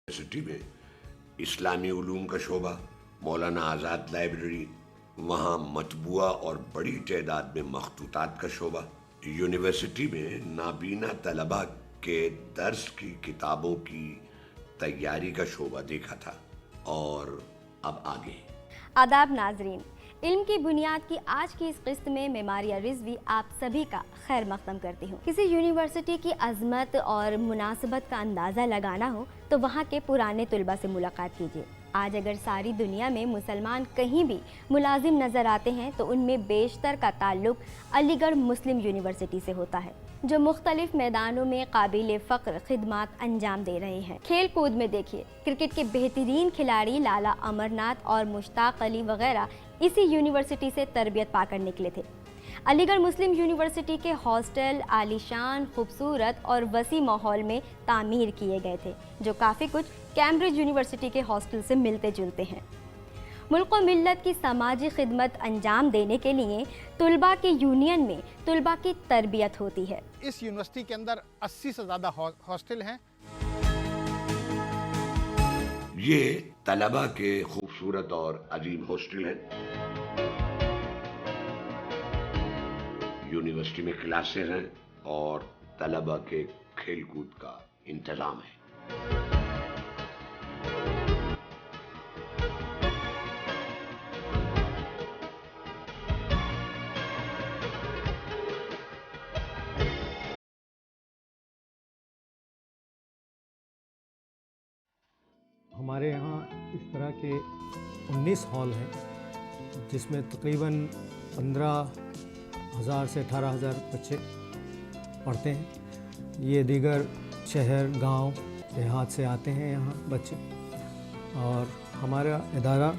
University में इस्लामी उलूम का शोबा, मौलाना आज़ाद library, वहाँ मतबूआ और बड़ी तादाद में मखतूतात का शोबा। यूनिवर्सिटी में नाबीना तलबा के दर्स की किताबों की तैयारी का शोबा देखा था। और अब आगे। आदाब नाजरीन, इल्म की बुनियाद की आज की इस किस्त में मैं मारिया रिजवी आप सभी का खैर मकदम करती हूँ। किसी यूनिवर्सिटी की अजमत और मुनासबत का अंदाज़ा लगाना हो तो वहाँ के पुराने तुलबा से मुलाकात कीजिए। आज अगर सारी दुनिया में मुसलमान कहीं भी मुलाजिम नज़र आते हैं तो उनमें बेशतर का ताल्लुक अलीगढ़ मुस्लिम यूनिवर्सिटी से होता है, जो मुख्तलिफ मैदानों में काबिल फ़ख्र खिदमात अंजाम दे रहे हैं। खेल कूद में देखिए, क्रिकेट के बेहतरीन खिलाड़ी लाला अमरनाथ और मुश्ताक अली वगैरह इसी यूनिवर्सिटी से तरबियत पाकर निकले थे। अलीगढ़ मुस्लिम यूनिवर्सिटी के हॉस्टल आलीशान, खूबसूरत और वसी माहौल में तामीर किए गए थे, जो काफ़ी कुछ कैम्ब्रिज यूनिवर्सिटी के हॉस्टल से मिलते जुलते हैं। मुल्क व मिल्लत की समाजी खिदमत अंजाम देने के लिए तुलबा के यूनियन में तुलबा की तरबियत होती है। इस यूनिवर्सिटी के अंदर 80 से ज़्यादा हॉस्टल हैं। ये तलबा के खूबसूरत और अजीब हॉस्टल हैं। यूनिवर्सिटी में क्लासेस हैं और तलबा के खेल कूद का इंतजाम है। हमारे यहाँ इस तरह के 19 हॉल हैं, जिसमें तकरीबन 15,000 से 18,000 बच्चे पढ़ते हैं। ये दीगर शहर, गांव, देहात से आते हैं यहाँ बच्चे। और हमारा इदारा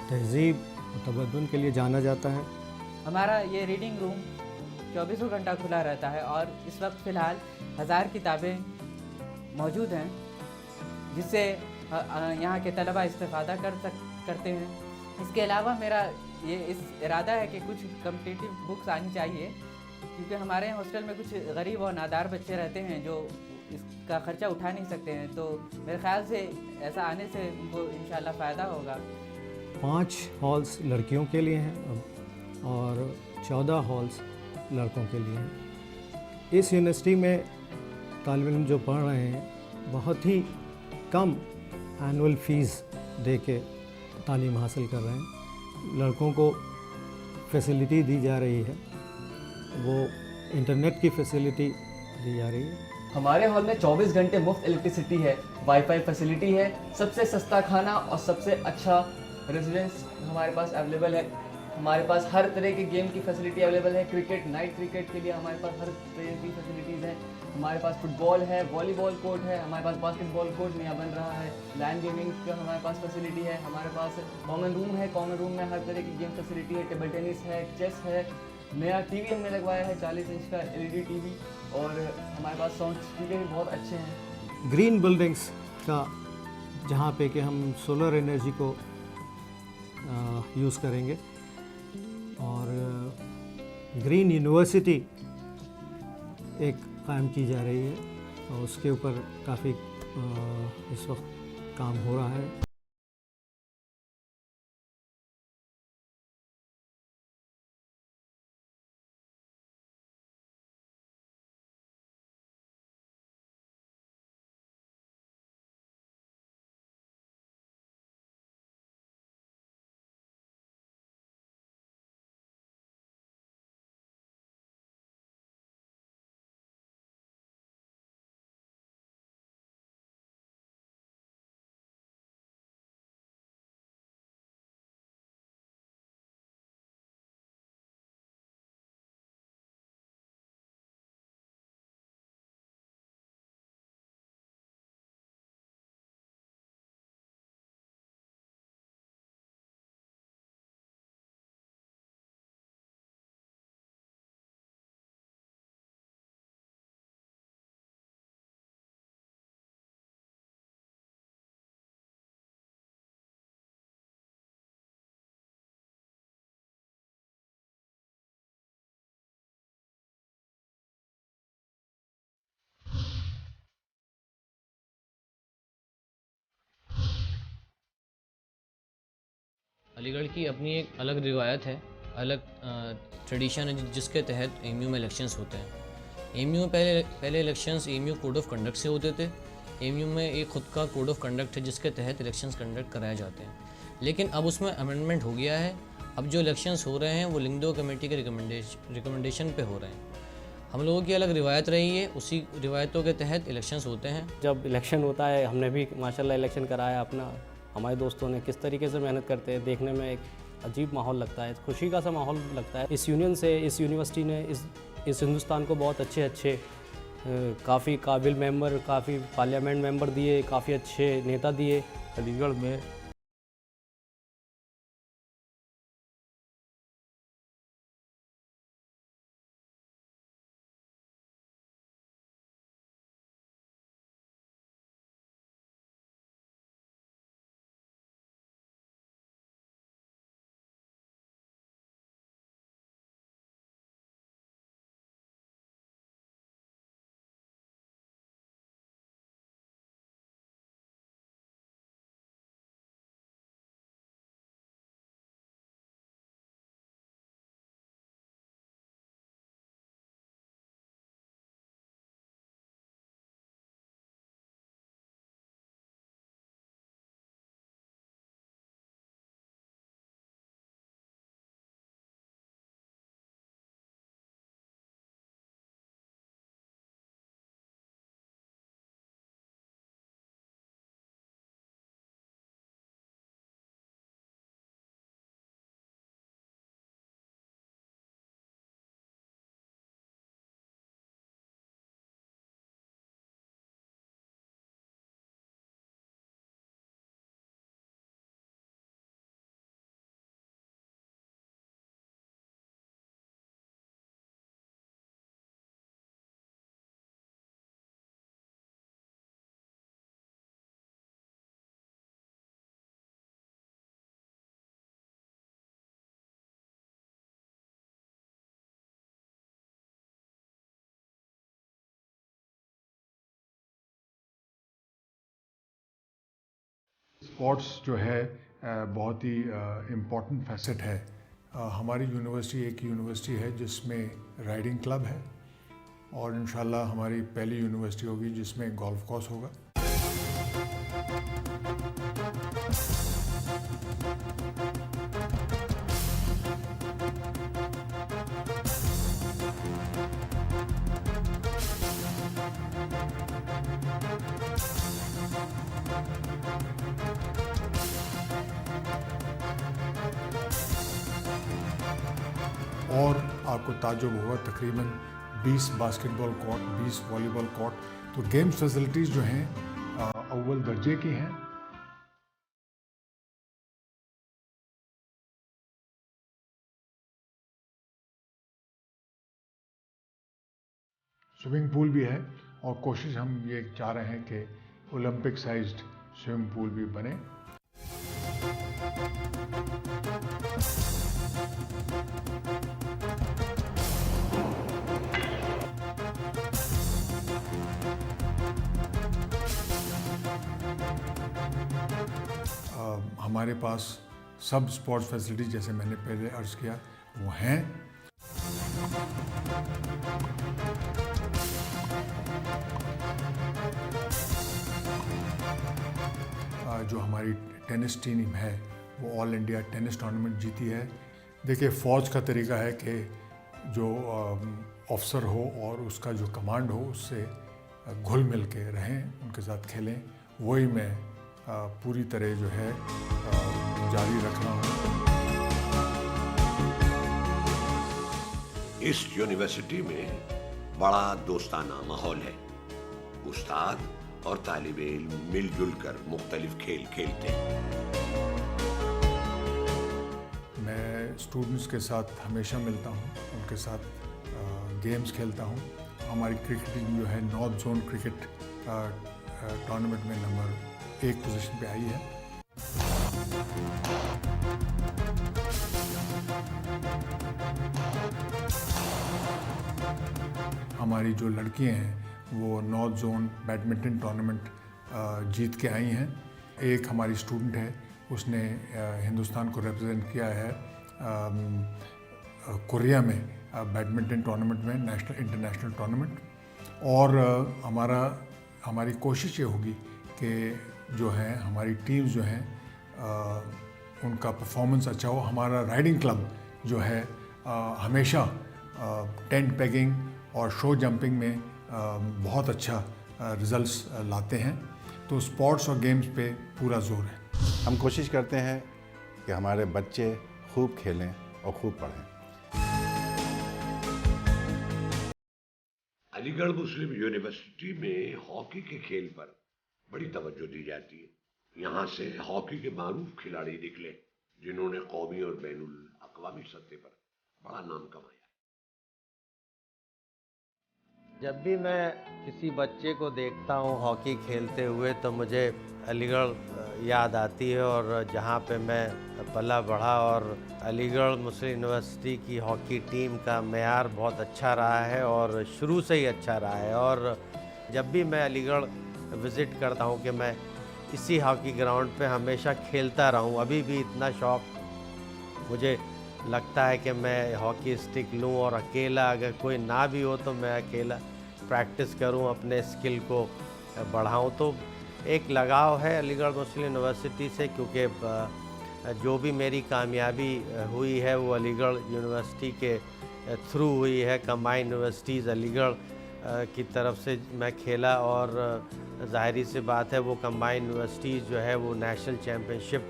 तहज़ीब और तमद्दुन के लिए जाना जाता है। हमारा ये रीडिंग रूम 24 घंटा खुला रहता है और इस वक्त फ़िलहाल 1000 किताबें मौजूद हैं, जिससे यहाँ के तलबा इस्तेफ़ादा करते हैं। इसके अलावा मेरा ये इस इरादा है कि कुछ कम्पिटिटिव बुक्स आनी चाहिए, क्योंकि हमारे हॉस्टल में कुछ गरीब और नादार बच्चे रहते हैं जो इसका ख़र्चा उठा नहीं सकते हैं। तो मेरे ख़्याल से ऐसा आने से उनको इंशाल्लाह फ़ायदा होगा। 5 हॉल्स लड़कियों के लिए हैं और 14 हॉल्स लड़कों के लिए हैं। इस यूनिवर्सिटी में तालिब इल्म जो पढ़ रहे हैं बहुत ही कम एनुअल फ़ीस दे के तालीम हासिल कर रहे हैं। लड़कों को फैसिलिटी दी जा रही है, वो इंटरनेट की फैसिलिटी दी जा रही है। हमारे हॉल में 24 घंटे मुफ्त इलेक्ट्रिसिटी है, वाईफाई फैसिलिटी है, सबसे सस्ता खाना और सबसे अच्छा रेजिडेंस हमारे पास अवेलेबल है। हमारे पास हर तरह के गेम की फैसिलिटी अवेलेबल है। क्रिकेट, नाइट क्रिकेट के लिए हमारे पास हर तरह की फैसिलिटीज़ हैं। हमारे पास फुटबॉल है, वॉलीबॉल कोर्ट है, हमारे पास बास्केटबॉल कोर्ट नया बन रहा है। लैंड गेमिंग का हमारे पास फैसिलिटी है। हमारे पास कॉमन रूम है, कॉमन रूम में हर तरह की गेम फैसिलिटी है। टेबल टेनिस है, चेस है। नया टीवी हमने लगवाया है, 40 इंच का LED टीवी। और हमारे पास साउंड स्पीकर भी बहुत अच्छे हैं। ग्रीन बिल्डिंग्स का, जहाँ पे कि हम सोलर एनर्जी को यूज़ करेंगे, और ग्रीन यूनिवर्सिटी एक कायम की जा रही है और उसके ऊपर काफ़ी इस वक्त काम हो रहा है। अलीगढ़ की अपनी एक अलग रिवायत है, अलग ट्रेडिशन है जिसके तहत एमयू में इलेक्शंस होते हैं। एमयू में पहले elections MU code of conduct से होते थे। एमयू में एक खुद का कोड ऑफ कंडक्ट है जिसके तहत इलेक्शंस कंडक्ट कराए जाते हैं, लेकिन अब उसमें अमेंडमेंट हो गया है। अब जो इलेक्शंस हो रहे हैं वो लिंगदो कमेटी के रिकमेंडेशन पे हो रहे हैं। हम लोगों की अलग रिवायत रही है, उसी रिवायतों के तहत इलेक्शंस होते हैं। जब इलेक्शन होता है, हमने भी माशाल्लाह इलेक्शन कराया अपना। हमारे दोस्तों ने किस तरीके से मेहनत करते हैं, देखने में एक अजीब माहौल लगता है, खुशी का सा माहौल लगता है। इस यूनियन से, इस यूनिवर्सिटी ने इस हिंदुस्तान को बहुत अच्छे काफ़ी काबिल मेंबर, काफ़ी पार्लियामेंट मेंबर दिए, काफ़ी अच्छे नेता दिए। अलीगढ़ में स्पोर्ट्स जो है बहुत ही इम्पॉर्टेंट फैसेट है। हमारी यूनिवर्सिटी एक यूनिवर्सिटी है जिसमें राइडिंग क्लब है, और इंशाल्लाह हमारी पहली यूनिवर्सिटी होगी जिसमें गोल्फ कोर्स होगा। और आपको ताज्जुब होगा, तकरीबन 20 बास्केटबॉल कोर्ट, 20 वॉलीबॉल कोर्ट। तो गेम्स फैसिलिटीज़ जो हैं अव्वल दर्जे की हैं। स्विमिंग पूल भी है, और कोशिश हम ये चाह रहे हैं कि ओलंपिक साइज्ड स्विमिंग पूल भी बने। हमारे पास सब स्पोर्ट्स फैसिलिटी, जैसे मैंने पहले अर्ज़ किया, वो हैं। जो हमारी टेनिस टीम है वो ऑल इंडिया टेनिस टूर्नामेंट जीती है। देखिए, फ़ौज का तरीका है कि जो ऑफिसर हो और उसका जो कमांड हो उससे घुल मिल के रहें, उनके साथ खेलें। वही मैं पूरी तरह जो है जारी रख रहा हूँ। इस यूनिवर्सिटी में बड़ा दोस्ताना माहौल है। उस्ताद और तालिबे इल्म मिलजुल कर मुख्तलिफ खेल खेलते हैं। मैं स्टूडेंट्स के साथ हमेशा मिलता हूँ, उनके साथ गेम्स खेलता हूँ। हमारी क्रिकेट टीम जो है नॉर्थ जोन क्रिकेट टूर्नामेंट में नंबर 1 पोजीशन पे आई है। हमारी जो लड़कियां हैं वो नॉर्थ जोन बैडमिंटन टूर्नामेंट जीत के आई हैं। एक हमारी स्टूडेंट है उसने हिंदुस्तान को रिप्रेजेंट किया है कोरिया में बैडमिंटन टूर्नामेंट में, इंटरनेशनल टूर्नामेंट। और हमारी कोशिश ये होगी कि जो है हमारी टीम्स जो हैं उनका परफॉर्मेंस अच्छा हो। हमारा राइडिंग क्लब जो है हमेशा टेंट पेगिंग और शो जंपिंग में बहुत अच्छा रिजल्ट्स लाते हैं। तो स्पोर्ट्स और गेम्स पे पूरा जोर है। हम कोशिश करते हैं कि हमारे बच्चे खूब खेलें और खूब पढ़ें। अलीगढ़ मुस्लिम यूनिवर्सिटी में हॉकी के खेल पर बड़ी तवज्जो दी जाती है। यहाँ से हॉकी के मारूफ खिलाड़ी निकले जिन्होंने कौमी और बैनुल अक़वामी सतह पर बड़ा नाम कमाया। जब भी मैं किसी बच्चे को देखता हूँ हॉकी खेलते हुए तो मुझे अलीगढ़ याद आती है, और जहाँ पे मैं पला बढ़ा, और अलीगढ़ मुस्लिम यूनिवर्सिटी की हॉकी टीम का मेयार बहुत अच्छा रहा है और शुरू से ही अच्छा रहा है। और जब भी मैं अलीगढ़ विज़िट करता हूँ कि मैं इसी हॉकी ग्राउंड पे हमेशा खेलता रहूँ। अभी भी इतना शौक़ मुझे लगता है कि मैं हॉकी स्टिक लूँ और अकेला, अगर कोई ना भी हो तो मैं अकेला प्रैक्टिस करूं, अपने स्किल को बढ़ाऊं। तो एक लगाव है अलीगढ़ मुस्लिम यूनिवर्सिटी से, क्योंकि जो भी मेरी कामयाबी हुई है वो अलीगढ़ यूनिवर्सिटी के थ्रू हुई है। कंबाइंड यूनिवर्सिटीज़ अलीगढ़ की तरफ से मैं खेला, और ज़ाहिरी सी बात है वो कंबाइंड यूनिवर्सिटीज़ जो है वो नेशनल चैम्पियनशिप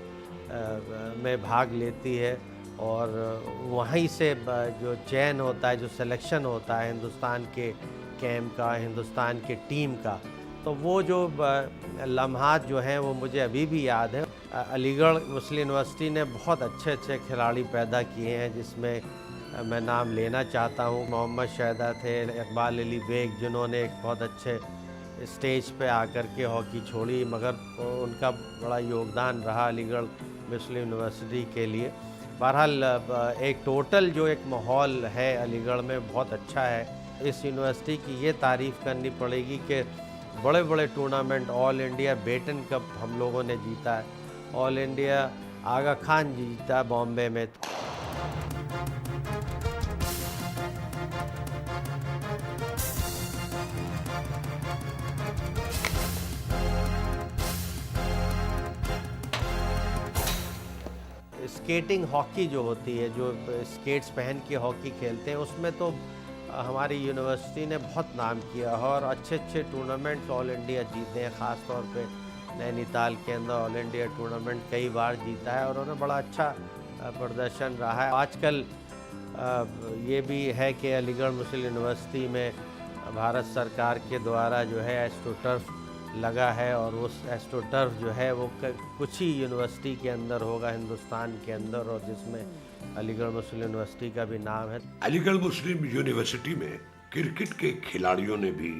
में भाग लेती है, और वहीं से जो चयन होता है, जो सिलेक्शन होता है हिंदुस्तान के कैंप का, हिंदुस्तान के टीम का, तो वो जो लम्हात जो हैं वो मुझे अभी भी याद है। अलीगढ़ मुस्लिम यूनिवर्सिटी ने बहुत अच्छे अच्छे खिलाड़ी पैदा किए हैं, जिसमें मैं नाम लेना चाहता हूँ। मोहम्मद शहदा थे, इकबाल अली बेग, जिन्होंने एक बहुत अच्छे स्टेज पे आकर के हॉकी छोड़ी, मगर उनका बड़ा योगदान रहा अलीगढ़ मुस्लिम यूनिवर्सिटी के लिए। बहरहाल एक टोटल जो एक माहौल है अलीगढ़ में बहुत अच्छा है। इस यूनिवर्सिटी की ये तारीफ़ करनी पड़ेगी कि बड़े बड़े tournament, all India Beighton cup हम लोगों ने जीता है, ऑल इंडिया आगा खान जीता बॉम्बे में। स्केटिंग हॉकी जो होती है, जो स्केट्स पहन के हॉकी खेलते हैं, उसमें तो हमारी यूनिवर्सिटी ने बहुत नाम किया है और अच्छे अच्छे टूर्नामेंट्स ऑल इंडिया जीते हैं। ख़ास तौर पे नैनीताल के अंदर ऑल इंडिया टूर्नामेंट कई बार जीता है और उन्हें बड़ा अच्छा प्रदर्शन रहा है। आजकल ये भी है कि अलीगढ़ मुस्लिम यूनिवर्सिटी में भारत सरकार के द्वारा जो है एस्ट्रोटर्फ लगा है, और उस एस्ट्रोटर्फ जो है वो कुछ ही यूनिवर्सिटी के अंदर होगा हिंदुस्तान के अंदर, और जिसमें अलीगढ़ मुस्लिम यूनिवर्सिटी का भी नाम है। अलीगढ़ मुस्लिम यूनिवर्सिटी में क्रिकेट के खिलाड़ियों ने भी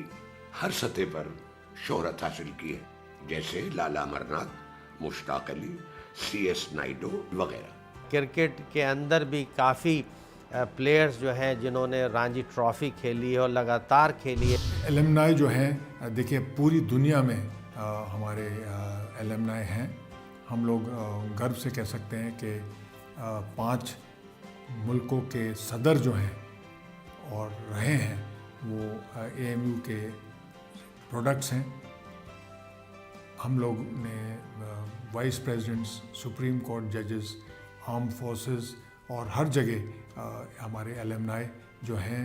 हर सतह पर शोहरत हासिल की है, जैसे लाला अमरनाथ, मुश्ताक अली, CS नायडू वगैरह। क्रिकेट के अंदर भी काफ़ी प्लेयर्स जो हैं जिन्होंने रणजी ट्रॉफ़ी खेली है और लगातार खेली है। एलुमनाई जो हैं, देखिए पूरी दुनिया में हमारे एलुमनाई हैं। हम लोग गर्व से कह सकते हैं कि 5 मुल्कों के सदर जो हैं और रहे हैं वो AMU के प्रोडक्ट्स हैं। हम लोग ने वाइस प्रेसिडेंट्स, सुप्रीम कोर्ट जजेस, आर्म फोर्सेस और हर जगह हमारे एलुमनाई जो हैं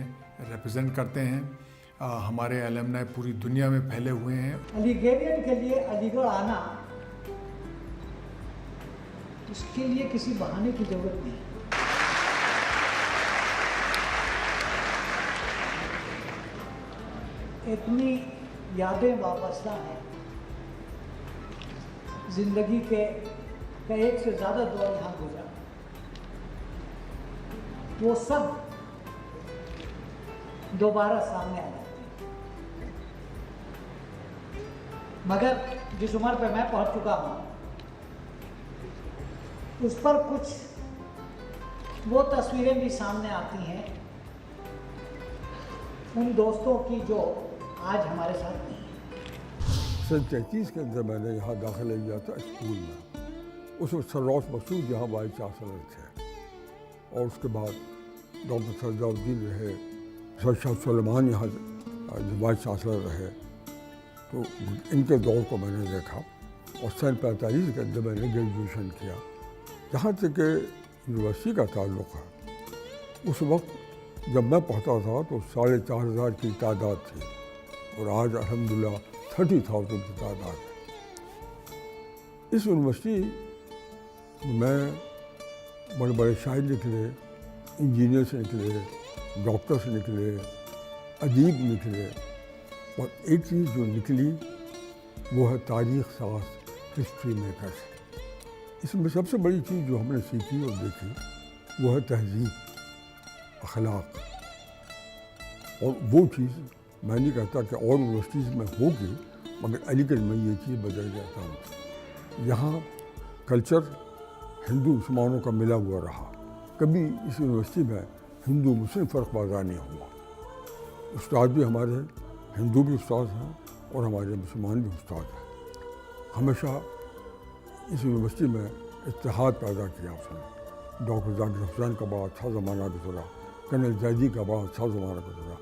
रिप्रेजेंट करते हैं। हमारे एलुमनाई पूरी दुनिया में फैले हुए हैं। अलीगढ़ियन के लिए अलीगढ़ आना, उसके लिए किसी बहाने की जरूरत नहीं। इतनी यादें वाबस्ता हैं जिंदगी के एक से ज़्यादा दौर यहाँ गुजरा, वो सब दोबारा सामने आ जाते हैं। मगर जिस उम्र पे मैं पहुंच चुका हूं, उस पर कुछ वो तस्वीरें भी सामने आती हैं उन दोस्तों की जो आज हमारे साथ नहीं है। सन 33 के अंदर मैंने यहाँ दाखिला लिया था स्कूल में, उसमें सर रॉस मसूद यहाँ वाइस चांसलर थे, और उसके बाद डॉक्टर सरदाउद्दीन रहे, सर शाह सुलेमान यहाँ वाइस चांसलर रहे। तो इनके दौर को मैंने देखा, और सन 45 के अंदर मैंने ग्रेजुएशन किया। जहाँ तक कि यूनिवर्सिटी का ताल्लुक़ है, उस वक्त जब मैं पढ़ता था तो 4,500 की तादाद थी, और आज अल्हम्दुलिल्लाह 30,000 की तादाद है। इस यूनिवर्सिटी में बड़े बड़े शायर निकले, इंजीनियर्स निकले, डॉक्टर्स निकले, अदीब निकले, और एक चीज़ जो निकली वो है तारीख़ साज, हिस्ट्री मेकर्स। इसमें सबसे बड़ी चीज़ जो हमने सीखी और देखी वो है तहज़ीब, अखलाक। और वो चीज़ मैं नहीं कहता कि और यूनिवर्सिटीज़ में होगी, मगर अलीगढ़ में ये चीज़ बदल जाता हूँ। यहाँ कल्चर हिंदू मुसलमानों का मिला हुआ रहा, कभी इस यूनिवर्सिटी में हिंदू मुस्लिम फ़र्कबाज़ा नहीं हुआ। उस्ताद भी हमारे हिंदू भी उस्ताद हैं और हमारे मुसलमान भी उस्ताद हैं। हमेशा इस यूनिवर्सिटी में इत्तेहाद पैदा किया उसने। डॉक्टर जाकिर हुसैन का बड़ा अच्छा ज़माना गुजरा, कर्नल जैदी का बड़ा अच्छा ज़माना गुजरा।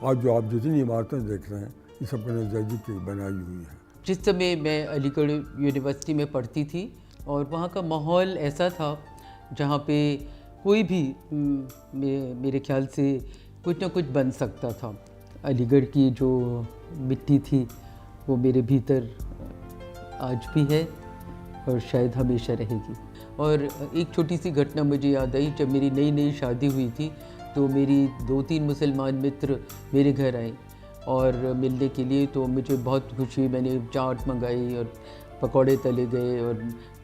आज जो आप जितनी इमारतें देख रहे हैं ये सब कर्नल जैदी की बनाई हुई हैं। जिस समय मैं अलीगढ़ यूनिवर्सिटी में पढ़ती थी, और वहाँ का माहौल ऐसा था जहाँ पे कोई भी मेरे ख्याल से कुछ ना कुछ बन सकता था। अलीगढ़ की जो मिट्टी थी वो मेरे भीतर आज भी है और शायद हमेशा रहेगी। और एक छोटी सी घटना मुझे याद आई, जब मेरी नई नई शादी हुई थी तो मेरी 2-3 मुसलमान मित्र मेरे घर आए और मिलने के लिए। तो मुझे बहुत खुशी हुई, मैंने चाट मंगाई और पकौड़े तले गए और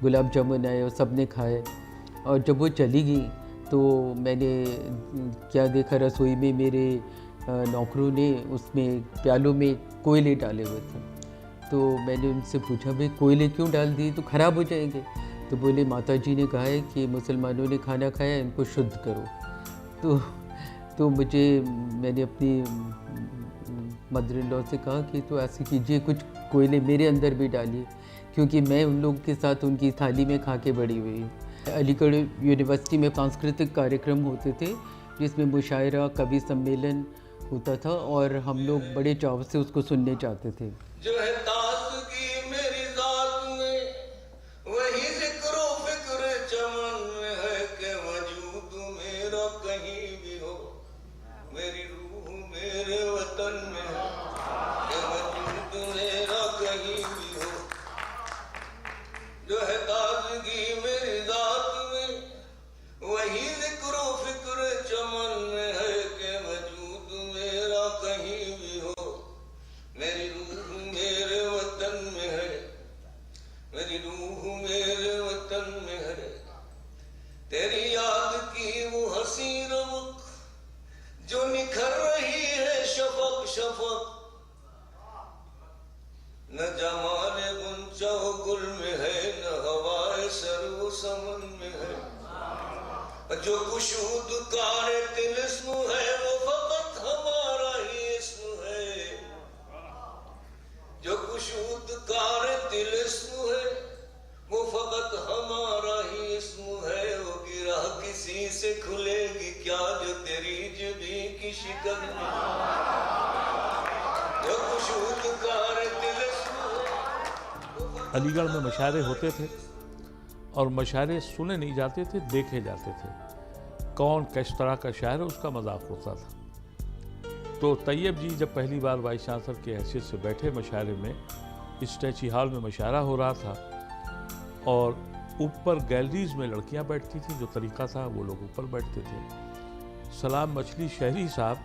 गुलाब जामुन आए और सब ने खाए। और जब वो चली गई तो मैंने क्या देखा, रसोई में मेरे नौकरों ने उसमें प्यालों में कोयले डाले हुए थे। तो मैंने उनसे पूछा, भाई कोयले क्यों डाल दिए, तो ख़राब हो जाएंगे। तो बोले माताजी ने कहा है कि मुसलमानों ने खाना खाया, इनको शुद्ध करो। तो मैंने अपनी मदर इन लॉ से कहा कि तो ऐसे कीजिए, कुछ कोयले मेरे अंदर भी डालिए, क्योंकि मैं उन लोगों के साथ उनकी थाली में खा के बड़ी हुई हूँ। अलीगढ़ यूनिवर्सिटी में सांस्कृतिक कार्यक्रम होते थे जिसमें मुशायरा, कवि सम्मेलन होता था, और हम लोग बड़े चाव से उसको सुनने चाहते थे। जो है ताज़गी मेरी ज़ात में, वही ज़िक्र फ़िक्र चमन में है कि वजूद मेरा कहीं भी हो, मेरी रूह मेरे वतन में है कि वजूद मेरा कहीं भी हो। जो है ताज़गी मेरी ज़ात में, वही ज़िक्र फ़िक्र चमन में है कि वजूद मेरा कहीं भी हो, मेरी रूह मेरे वतन में है, मेरी रूह मेरे वतन में है। तेरी याद की वो हंसी रमक जो निखर रही है शफक शफक, न जमाने गुंचा गुल में है, न हवाए सरू समन में है। जो कुशूद कारे तिलिस्म है वो फकत हमारा ही इस्म है, जो कुशूद कारे तिलिस्म है वो फकत हमारा ही इस्म है। वो गिरा किसी से खुलेगी क्या जो तेरी जबी की शिकन में, जो कुशूद कारे तिलिस्म है। अलीगढ़ में मशायरे होते थे और मशायरे सुने नहीं जाते थे, देखे जाते थे। कौन किस तरह का शायर है उसका मजाक होता था। तो तैयब जी जब पहली बार वाइस चांसलर के हैसियत से बैठे मशायरे में, स्टैची हॉल में मशायरा हो रहा था और ऊपर गैलरीज में लड़कियां बैठती थी, जो तरीका था वो लोग ऊपर बैठते थे। सलाम मछली शहरी साहब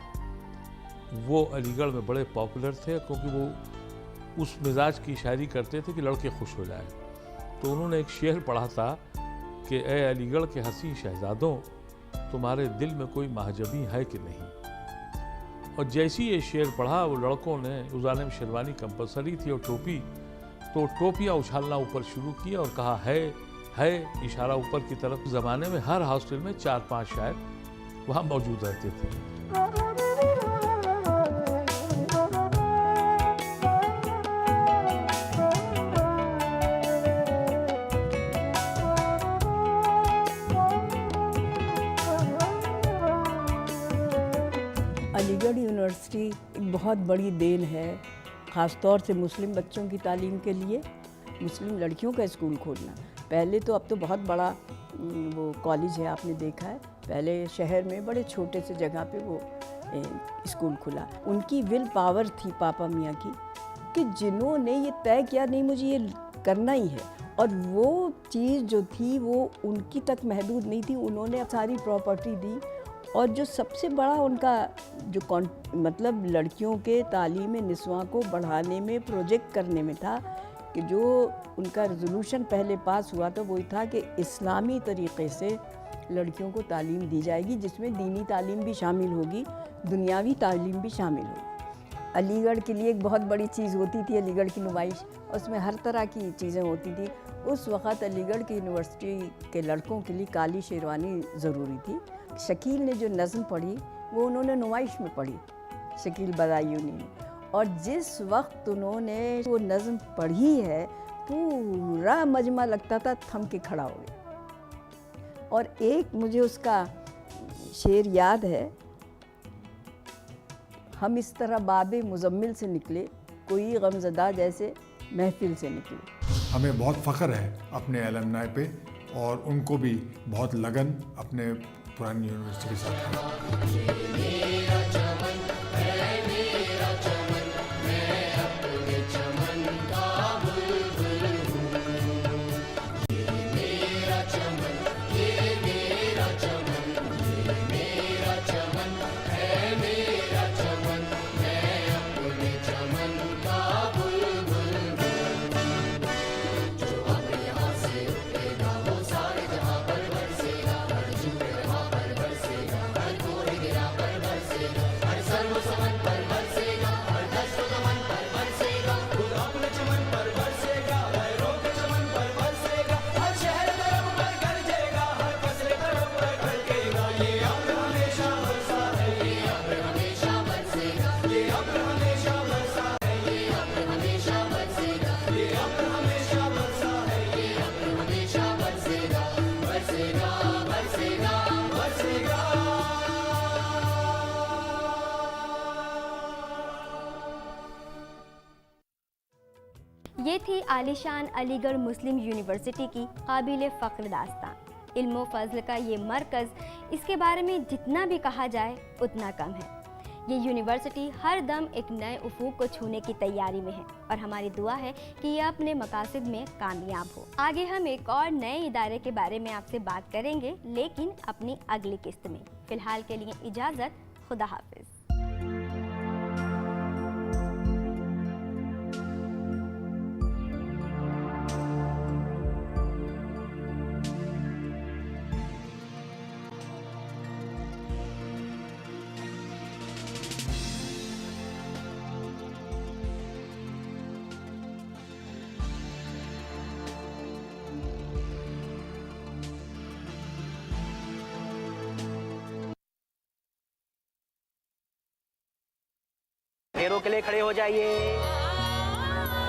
वो अलीगढ़ में बड़े पॉपुलर थे, क्योंकि वो उस मिजाज की शायरी करते थे कि लड़के खुश हो जाए। तो उन्होंने एक शेर पढ़ा था कि ए अलीगढ़ के हसी शहजादों, तुम्हारे दिल में कोई महजबी है कि नहीं। और जैसी ये शेर पढ़ा, वो लड़कों ने, उस ज़ालिम शेरवानी कंपलसरी थी और टोपी, तो टोपियाँ उछालना ऊपर शुरू किया और कहा है, इशारा ऊपर की तरफ। ज़माने में हर हॉस्टल में 4-5 शायर वहाँ मौजूद रहते थे। यूनिवर्सिटी एक बहुत बड़ी देन है, ख़ास तौर से मुस्लिम बच्चों की तालीम के लिए। मुस्लिम लड़कियों का स्कूल खोलना, पहले तो, अब तो बहुत बड़ा वो कॉलेज है, आपने देखा है। पहले शहर में बड़े छोटे से जगह पे वो स्कूल खुला। उनकी विल पावर थी पापा मियाँ की, कि जिन्होंने ये तय किया नहीं मुझे ये करना ही है, और वो चीज़ जो थी वो उनकी तक महदूद नहीं थी। उन्होंने सारी प्रॉपर्टी दी, और जो सबसे बड़ा उनका जो मतलब लड़कियों के तालीम निस्वां को बढ़ाने में, प्रोजेक्ट करने में था, कि जो उनका रेजोल्यूशन पहले पास हुआ था वो था कि इस्लामी तरीक़े से लड़कियों को तालीम दी जाएगी, जिसमें दीनी तालीम भी शामिल होगी, दुनियावी तालीम भी शामिल होगी। अलीगढ़ के लिए एक बहुत बड़ी चीज़ होती थी अलीगढ़ की नुमाइश, उसमें हर तरह की चीज़ें होती थी। उस वक़्त अलीगढ़ की यूनिवर्सिटी के लड़कों के लिए काली शेरवानी ज़रूरी थी। शकील ने जो नज़्म पढ़ी वो उन्होंने नुमाइश में पढ़ी, शकील बदायूनी ने, और जिस वक्त उन्होंने वो नज़्म पढ़ी है पूरा मजमा लगता था थम के खड़ा हो गया। और एक मुझे उसका शेर याद है, हम इस तरह बाबे मुजम्मिल से निकले, कोई गमज़दा जैसे महफिल से निकले। हमें बहुत फ़ख्र है अपने एलमनाई पे, और उनको भी बहुत लगन अपने पुरानी यूनिवर्सिटी के साथ। ये थी आलिशान अलीगढ़ मुस्लिम यूनिवर्सिटी की काबिल फ़ख्र दास्तान। इल्म व फ़ज़्ल का ये मरकज़, इसके बारे में जितना भी कहा जाए उतना कम है। ये यूनिवर्सिटी हर दम एक नए उफूक को छूने की तैयारी में है, और हमारी दुआ है कि ये अपने मकासद में कामयाब हो। आगे हम एक और नए इदारे के बारे में आपसे बात करेंगे, लेकिन अपनी अगली किस्त में। फ़िलहाल के लिए इजाज़त, खुदा हाफिज़। पैरों के लिए खड़े हो जाइए।